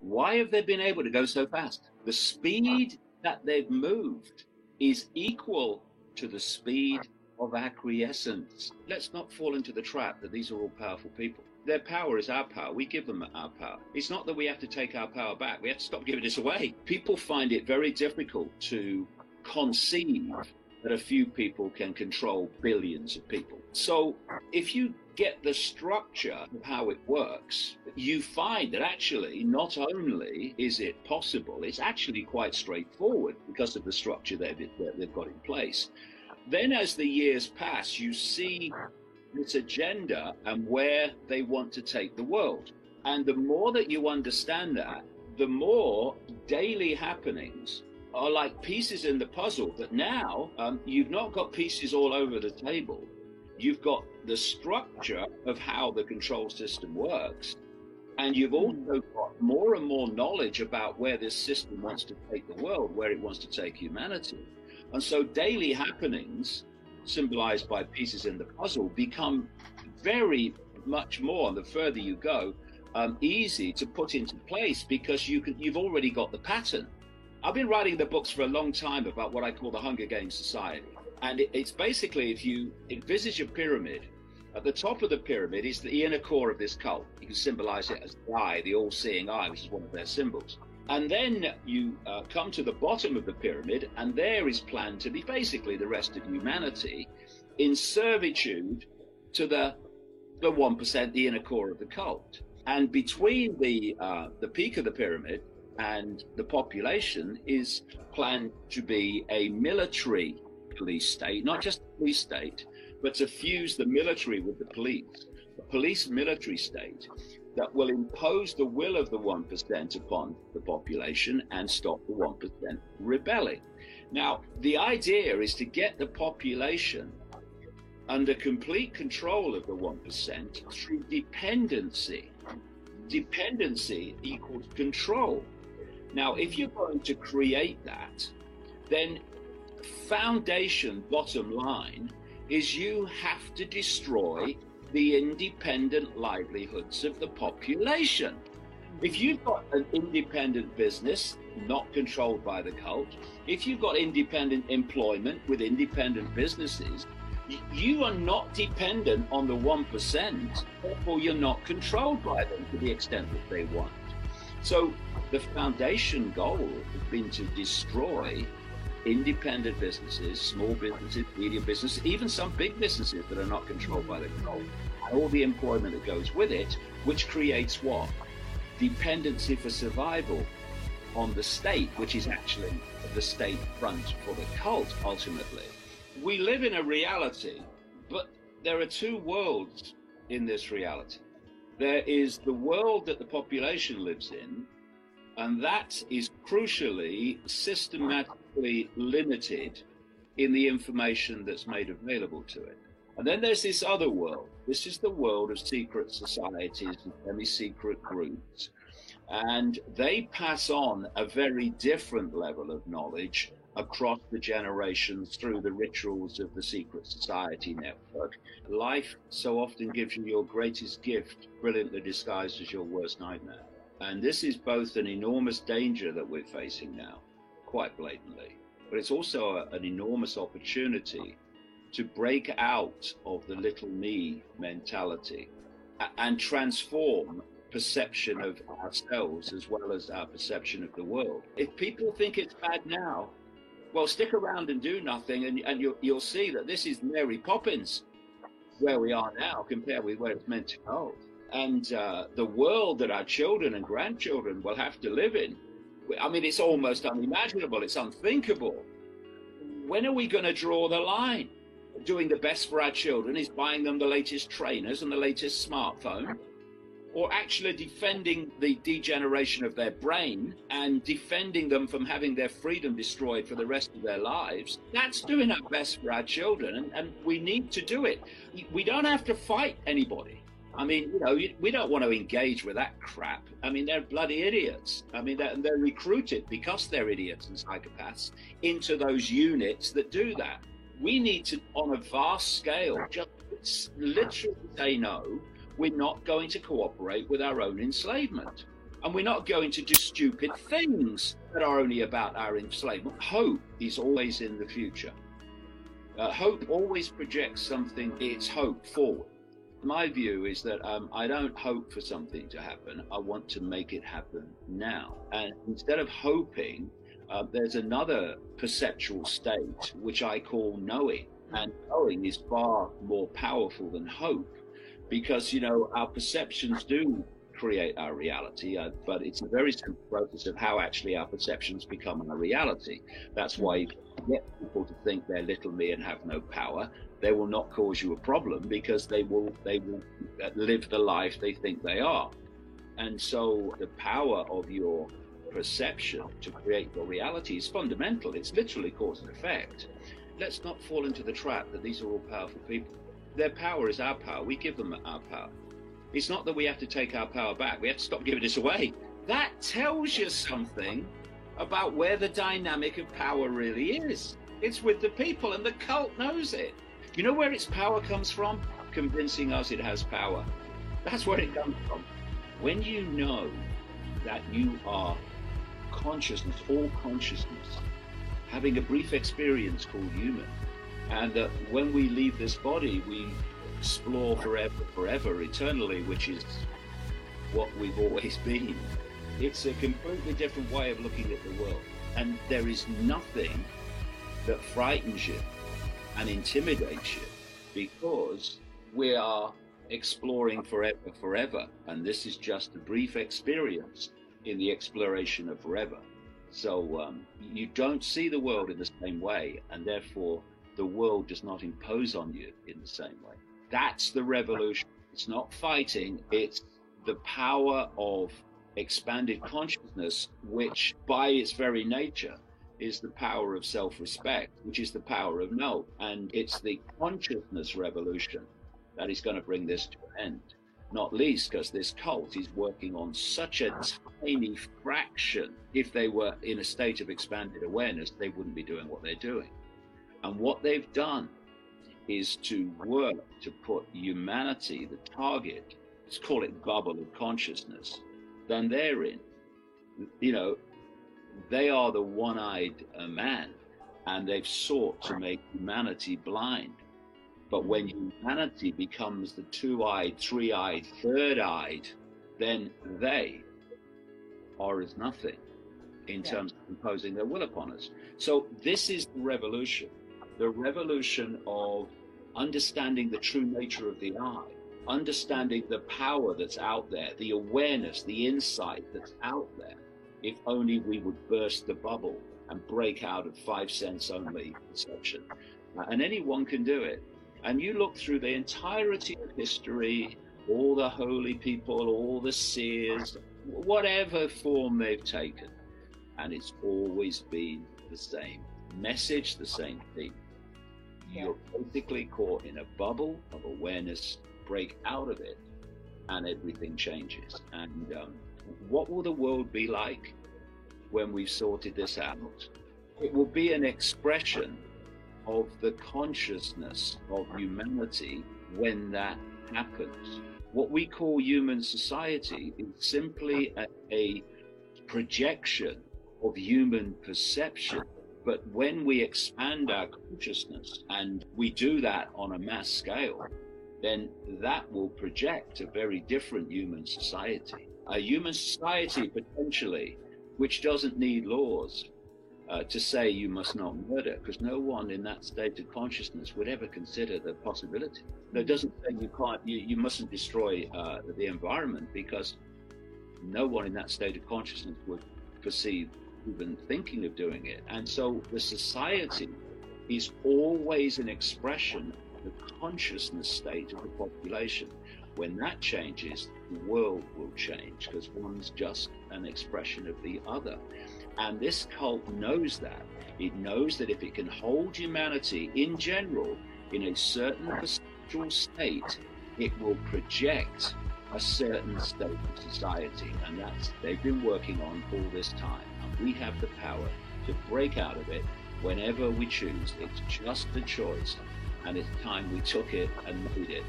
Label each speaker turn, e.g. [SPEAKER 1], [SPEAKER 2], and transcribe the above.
[SPEAKER 1] Why have they been able to go so fast? The speed that they've moved is equal to the speed of acquiescence. Let's not fall into the trap that these are all powerful people. Their power is our power. We give them our power. It's not that we have to take our power back. We have to stop giving this away. People find it very difficult to conceive that a few people can control billions of people. So if you get the structure of how it works, you find that actually not only is it possible, it's actually quite straightforward because of the structure they've got in place. Then as the years pass, you see this agenda and where they want to take the world. And the more that you understand that, the more daily happenings are like pieces in the puzzle that now you've not got pieces all over the table. You've got the structure of how the control system works. And you've also got more and more knowledge about where this system wants to take the world, where it wants to take humanity. And so daily happenings, symbolized by pieces in the puzzle, become very much more, the further you go, easy to put into place because you've already got the pattern. I've been writing the books for a long time about what I call the Hunger Games society. And it's basically, if you envisage a pyramid, at the top of the pyramid is the inner core of this cult. You can symbolize it as the eye, the all-seeing eye, which is one of their symbols. And then you come to the bottom of the pyramid, and there is planned to be basically the rest of humanity in servitude to the 1%, the inner core of the cult. And between the peak of the pyramid and the population is planned to be a military police state, not just a police state, but to fuse the military with the police military state that will impose the will of the 1% upon the population and stop the 1% rebelling. Now, the idea is to get the population under complete control of the 1% through dependency. Dependency equals control. Now, if you're going to create that, then foundation, bottom line, is you have to destroy the independent livelihoods of the population. If you've got an independent business not controlled by the cult, if you've got independent employment with independent businesses, you are not dependent on the 1%, therefore you're not controlled by them to the extent that they want. So the foundation goal has been to destroy independent businesses, small businesses, medium businesses, even some big businesses that are not controlled by the cult, and all the employment that goes with it, which creates what? Dependency for survival on the state, which is actually the state front for the cult, ultimately. We live in a reality, but there are two worlds in this reality. There is the world that the population lives in, and that is crucially systematically limited in the information that's made available to it. And then there's this other world. This is the world of secret societies and semi-secret groups. And they pass on a very different level of knowledge across the generations through the rituals of the secret society network. Life so often gives you your greatest gift, brilliantly disguised as your worst nightmare. And this is both an enormous danger that we're facing now, quite blatantly, but it's also an enormous opportunity to break out of the little me mentality and transform perception of ourselves as well as our perception of the world. If people think it's bad now, well, stick around and do nothing, and you'll see that this is Mary Poppins, where we are now compared with where it's meant to go. And the world that our children and grandchildren will have to live in, I mean, it's almost unimaginable, it's unthinkable. When are we going to draw the line? Doing the best for our children is buying them the latest trainers and the latest smartphone, or actually defending the degeneration of their brain and defending them from having their freedom destroyed for the rest of their lives. That's doing our best for our children, and we need to do it. We don't have to fight anybody. I mean, we don't want to engage with that crap. I mean, they're bloody idiots. I mean, they're recruited because they're idiots and psychopaths into those units that do that. We need to, on a vast scale, just literally say no. We're not going to cooperate with our own enslavement. And we're not going to do stupid things that are only about our enslavement. Hope is always in the future. Hope always projects something, it's hope forward. My view is that I don't hope for something to happen. I want to make it happen now. And instead of hoping, there's another perceptual state, which I call knowing. And knowing is far more powerful than hope, because, our perceptions do create our reality, but it's a very simple process of how actually our perceptions become our reality. That's why you get people to think they're little me and have no power. They will not cause you a problem, because they will live the life they think they are. And so the power of your perception to create your reality is fundamental. It's literally cause and effect. Let's not fall into the trap that these are all powerful people. Their power is our power. We give them our power. It's not that we have to take our power back. We have to stop giving this away. That tells you something about where the dynamic of power really is. It's with the people, and the cult knows it. You know where its power comes from? Convincing us it has power. That's where it comes from. When you know that you are consciousness, all consciousness, having a brief experience called human, and that when we leave this body, we explore forever, eternally, which is what we've always been. It's a completely different way of looking at the world. And there is nothing that frightens you and intimidates you, because we are exploring forever. And this is just a brief experience in the exploration of forever. So you don't see the world in the same way, and therefore the world does not impose on you in the same way. That's the revolution. It's not fighting, it's the power of expanded consciousness, which by its very nature is the power of self-respect, which is the power of no. And it's the consciousness revolution that is going to bring this to an end. Not least because this cult is working on such a tiny fraction. If they were in a state of expanded awareness, they wouldn't be doing what they're doing. And what they've done is to work to put humanity, the target, let's call it bubble of consciousness, then they're in. They are the one-eyed man, and they've sought to make humanity blind. But when humanity becomes the two-eyed, three-eyed, third-eyed, then they are as nothing in terms of imposing their will upon us. So this is the revolution of understanding the true nature of the I, understanding the power that's out there, the awareness, the insight that's out there. If only we would burst the bubble and break out of 5 sense only perception. And anyone can do it. And you look through the entirety of history, all the holy people, all the seers, whatever form they've taken, and it's always been the same message, the same thing. You're basically caught in a bubble of awareness, break out of it, and everything changes. And what will the world be like when we've sorted this out? It will be an expression of the consciousness of humanity when that happens. What we call human society is simply a projection of human perception. But when we expand our consciousness, and we do that on a mass scale, then that will project a very different human society. A human society potentially which doesn't need laws to say you must not murder, because no one in that state of consciousness would ever consider the possibility. No, it doesn't say you mustn't destroy the environment, because no one in that state of consciousness would perceive even thinking of doing it. And so the society is always an expression of the consciousness state of the population. When that changes, the world will change, because one's just an expression of the other. And this cult knows that. It knows that if it can hold humanity in general in a certain perceptual state, it will project a certain state of society. And that's they've been working on all this time. And we have the power to break out of it whenever we choose. It's just a choice. And it's time we took it and made it